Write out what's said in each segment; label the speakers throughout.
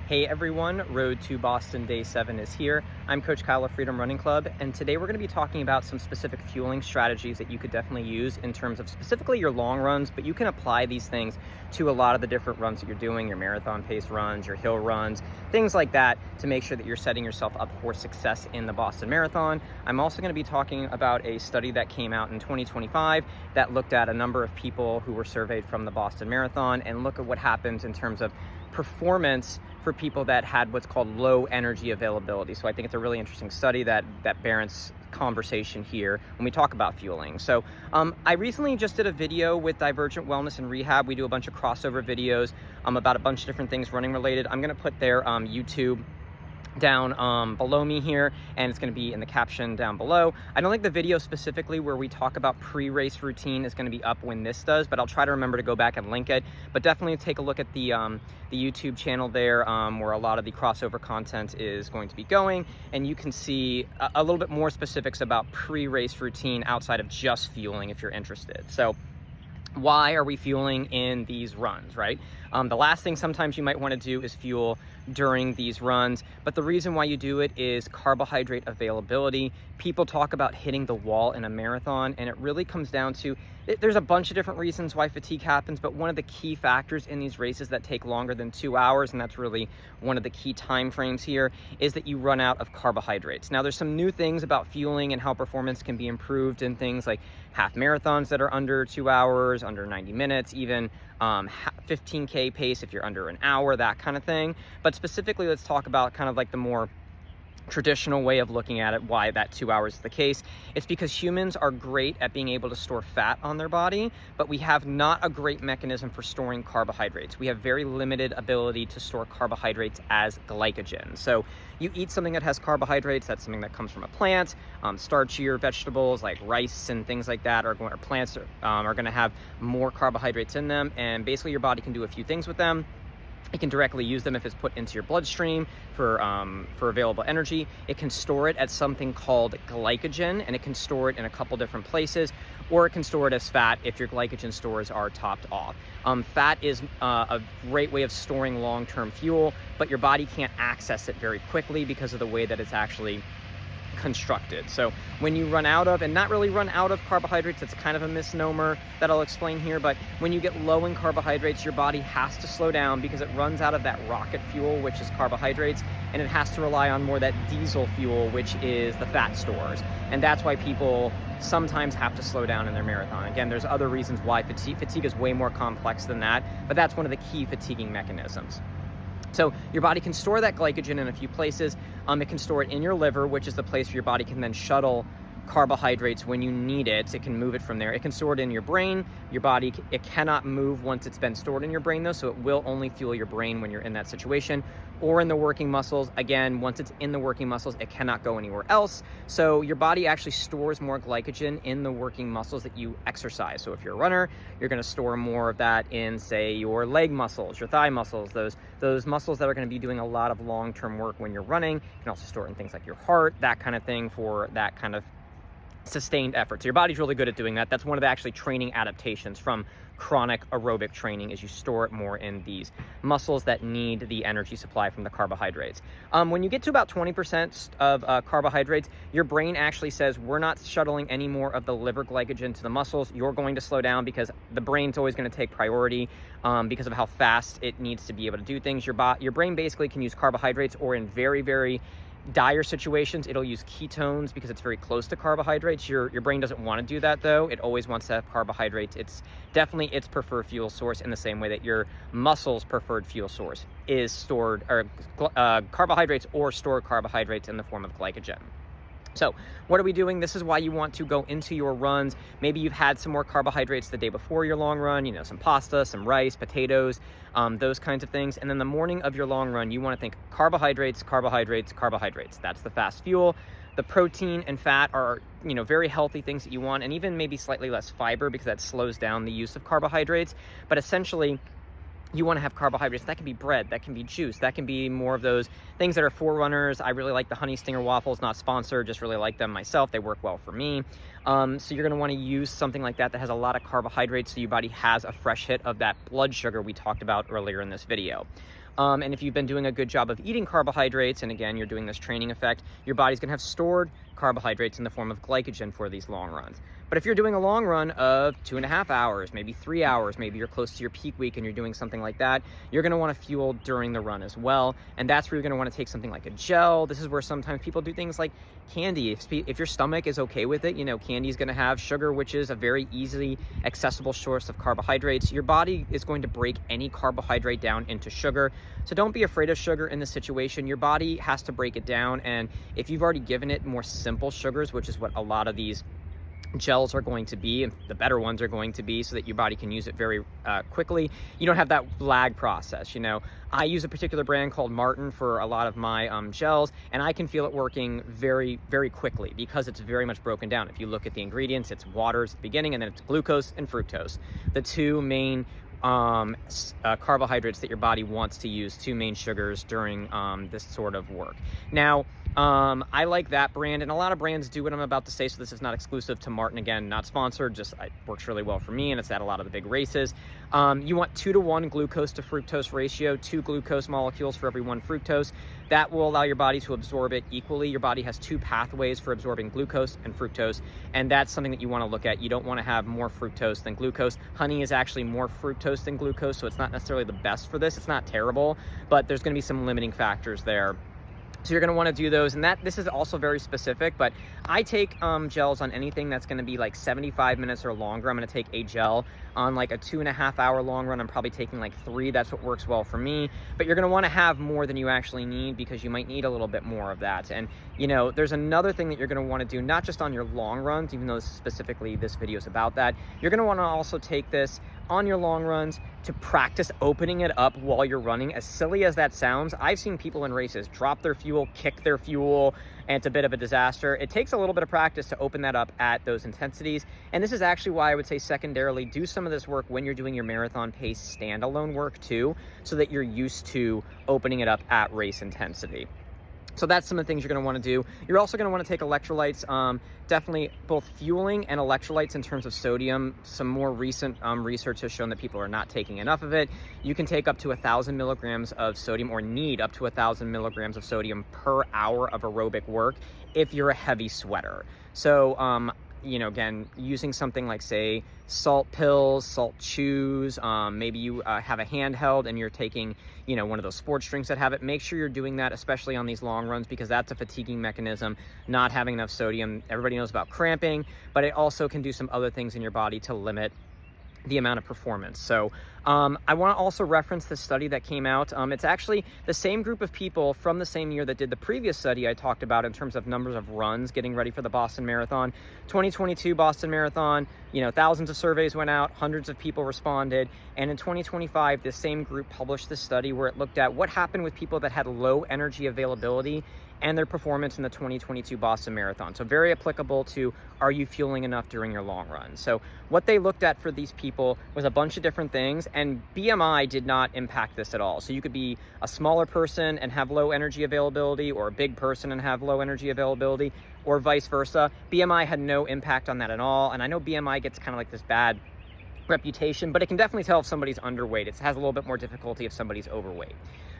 Speaker 1: Hey everyone, Road to Boston Day 7 is here. I'm Coach Kyle of Freedom Running Club, and today we're going to be talking about some specific fueling strategies that you could definitely use in terms of specifically your long runs, but you can apply these things to a lot of the different runs that you're doing, your marathon pace runs, your hill runs, things like that, to make sure that you're setting yourself up for success in the Boston Marathon. I'm also going to be talking about a study that came out in 2025 that looked at a number of people who were surveyed from the Boston Marathon and look at what happens in terms of performance for people that had what's called low energy availability. So I think it's a really interesting study that warrants conversation here when we talk about fueling. So I recently just did a video with Divergent Wellness and Rehab. We do a bunch of crossover videos about a bunch of different things running related. I'm going to put their YouTube down below me here, and it's going to be in the caption down below. I don't think the video specifically where we talk about pre-race routine is going to be up when this does, but I'll try to remember to go back and link it. But definitely take a look at the YouTube channel there, where a lot of the crossover content is going to be going, and you can see a little bit more specifics about pre-race routine outside of just fueling if you're interested. So why are we fueling in these runs, right? The last thing sometimes you might want to do is fuel during these runs, but the reason why you do it is carbohydrate availability. People talk about hitting the wall in a marathon, and it really comes down to, there's a bunch of different reasons why fatigue happens, but one of the key factors in these races that take longer than 2 hours, and that's really one of the key time frames here, is that you run out of carbohydrates. Now, there's some new things about fueling and how performance can be improved in things like half marathons that are under 2 hours, under 90 minutes, even 15K pace if you're under an hour, that kind of thing. But specifically, let's talk about kind of like the more traditional way of looking at it, why that 2 hours is the case. It's because humans are great at being able to store fat on their body, but we have not a great mechanism for storing carbohydrates. We have very limited ability to store carbohydrates as glycogen. So you eat something that has carbohydrates, that's something that comes from a plant. Starchier vegetables like rice and things like that, or plants are going to have more carbohydrates in them, and basically your body can do a few things with them. It can directly use them if it's put into your bloodstream for available energy. It can store it as something called glycogen, and it can store it in a couple different places, or it can store it as fat if your glycogen stores are topped off. Fat is a great way of storing long-term fuel, but your body can't access it very quickly because of the way that it's actually constructed. So when you run out of, and not really run out of carbohydrates, it's kind of a misnomer that I'll explain here, but when you get low in carbohydrates, your body has to slow down because it runs out of that rocket fuel, which is carbohydrates, and it has to rely on more that diesel fuel, which is the fat stores. And that's why people sometimes have to slow down in their marathon. Again, there's other reasons why fatigue is way more complex than that, but that's one of the key fatiguing mechanisms. So your body can store that glycogen in a few places. It can store it in your liver, which is the place where your body can then shuttle carbohydrates when you need it. It can move it from there. It can store it in your brain. Your body, it cannot move once it's been stored in your brain though, so it will only fuel your brain when you're in that situation. Or in the working muscles. Again, once it's in the working muscles, it cannot go anywhere else. So your body actually stores more glycogen in the working muscles that you exercise. So if you're a runner, you're going to store more of that in, say, your leg muscles, your thigh muscles, those muscles that are going to be doing a lot of long-term work when you're running. You can also store it in things like your heart, that kind of thing, for that kind of sustained effort. So your body's really good at doing that. That's one of the actually training adaptations from chronic aerobic training, is you store it more in these muscles that need the energy supply from the carbohydrates. When you get to about 20% of carbohydrates, your brain actually says, we're not shuttling any more of the liver glycogen to the muscles. You're going to slow down because the brain's always going to take priority because of how fast it needs to be able to do things. Your brain basically can use carbohydrates, or in very, very dire situations, it'll use ketones because it's very close to carbohydrates. Your brain doesn't want to do that though. It always wants to have carbohydrates. It's definitely its preferred fuel source, in the same way that your muscles' preferred fuel source is stored, or carbohydrates, or stored carbohydrates in the form of glycogen. So what are we doing? This is why you want to go into your runs. Maybe you've had some more carbohydrates the day before your long run, some pasta, some rice, potatoes, those kinds of things. And then the morning of your long run, you want to think carbohydrates, carbohydrates, carbohydrates. That's the fast fuel. The protein and fat are, very healthy things that you want, and even maybe slightly less fiber because that slows down the use of carbohydrates. But essentially, you want to have carbohydrates. That can be bread, that can be juice, that can be more of those things that are for runners. I really like the Honey Stinger waffles, not sponsored, just really like them myself. They work well for me. So you're going to want to use something like that that has a lot of carbohydrates, so your body has a fresh hit of that blood sugar we talked about earlier in this video. And if you've been doing a good job of eating carbohydrates, and again, you're doing this training effect, your body's gonna have stored carbohydrates in the form of glycogen for these long runs. But if you're doing a long run of 2.5 hours, maybe 3 hours, maybe you're close to your peak week and you're doing something like that, you're gonna wanna fuel during the run as well. And that's where you're gonna wanna take something like a gel. This is where sometimes people do things like candy. If your stomach is okay with it, candy is gonna have sugar, which is a very easily accessible source of carbohydrates. Your body is going to break any carbohydrate down into sugar. So don't be afraid of sugar in this situation. Your body has to break it down. And if you've already given it more simple sugars, which is what a lot of these gels are going to be, and the better ones are going to be, so that your body can use it very quickly. You don't have that lag process. I use a particular brand called Martin for a lot of my gels, and I can feel it working very, very quickly because it's very much broken down. If you look at the ingredients, it's waters at the beginning, and then it's glucose and fructose, the two main carbohydrates that your body wants to use, two main sugars during this sort of work. Now, I like that brand, and a lot of brands do what I'm about to say, so this is not exclusive to Martin. Again, not sponsored, just it works really well for me, and it's at a lot of the big races. You want 2-to-1 glucose to fructose ratio, 2 glucose molecules for every 1 fructose. That will allow your body to absorb it equally. Your body has 2 pathways for absorbing glucose and fructose, and that's something that you want to look at. You don't want to have more fructose than glucose. Honey is actually more fructose than glucose, so it's not necessarily the best for this. It's not terrible, but there's going to be some limiting factors there. So you're going to want to do those, and this is also very specific, but I take gels on anything that's going to be like 75 minutes or longer. I'm going to take a gel on like a 2.5 hour long run. I'm probably taking like 3. That's what works well for me, but you're going to want to have more than you actually need, because you might need a little bit more of that. And there's another thing that you're going to want to do, not just on your long runs, even though specifically this video is about that. You're going to want to also take this on your long runs to practice opening it up while you're running. As silly as that sounds, I've seen people in races drop their fuel, kick their fuel, and it's a bit of a disaster. It takes a little bit of practice to open that up at those intensities. And this is actually why I would say secondarily, do some of this work when you're doing your marathon pace standalone work too, so that you're used to opening it up at race intensity. So that's some of the things you're going to want to do. You're also going to want to take electrolytes, definitely both fueling and electrolytes in terms of sodium. Some more recent research has shown that people are not taking enough of it. You can take up to 1,000 milligrams of sodium, or need up to 1,000 milligrams of sodium per hour of aerobic work if you're a heavy sweater. So, again, using something like, say, salt pills, salt chews, maybe you have a handheld and you're taking, one of those sports drinks that have it. Make sure you're doing that, especially on these long runs, because that's a fatiguing mechanism, not having enough sodium. Everybody knows about cramping, but it also can do some other things in your body to limit the amount of performance. So I want to also reference the study that came out. It's actually the same group of people from the same year that did the previous study I talked about in terms of numbers of runs getting ready for the Boston Marathon. 2022 Boston Marathon, thousands of surveys went out, hundreds of people responded. And in 2025, the same group published this study where it looked at what happened with people that had low energy availability and their performance in the 2022 Boston Marathon. So very applicable to, are you fueling enough during your long run? So what they looked at for these people was a bunch of different things, and BMI did not impact this at all. So you could be a smaller person and have low energy availability, or a big person and have low energy availability, or vice versa. BMI had no impact on that at all. And I know BMI gets kind of like this bad reputation, but it can definitely tell if somebody's underweight. It has a little bit more difficulty if somebody's overweight.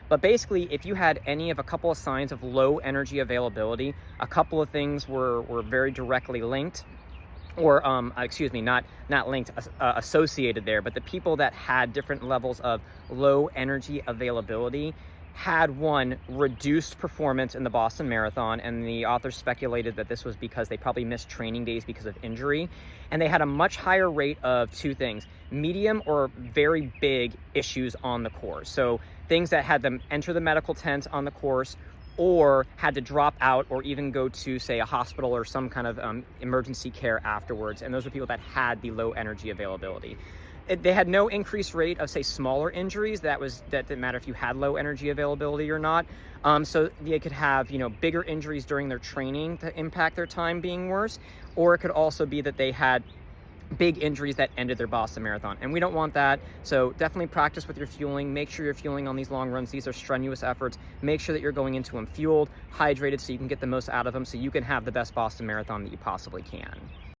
Speaker 1: But basically, if you had any of a couple of signs of low energy availability, a couple of things were very directly linked, or not linked, associated there, but the people that had different levels of low energy availability had, one, reduced performance in the Boston Marathon, and the authors speculated that this was because they probably missed training days because of injury, and they had a much higher rate of 2 things: medium or very big issues on the course. So things that had them enter the medical tent on the course, or had to drop out, or even go to, say, a hospital or some kind of emergency care afterwards. And those were people that had the low energy availability. They had no increased rate of, say, smaller injuries. That didn't matter if you had low energy availability or not. So they could have, bigger injuries during their training to impact their time being worse, or it could also be that they had big injuries that ended their Boston Marathon, and we don't want that. So definitely practice with your fueling. Make sure you're fueling on these long runs. These are strenuous efforts. Make sure that you're going into them fueled, hydrated, so you can get the most out of them, so you can have the best Boston Marathon that you possibly can.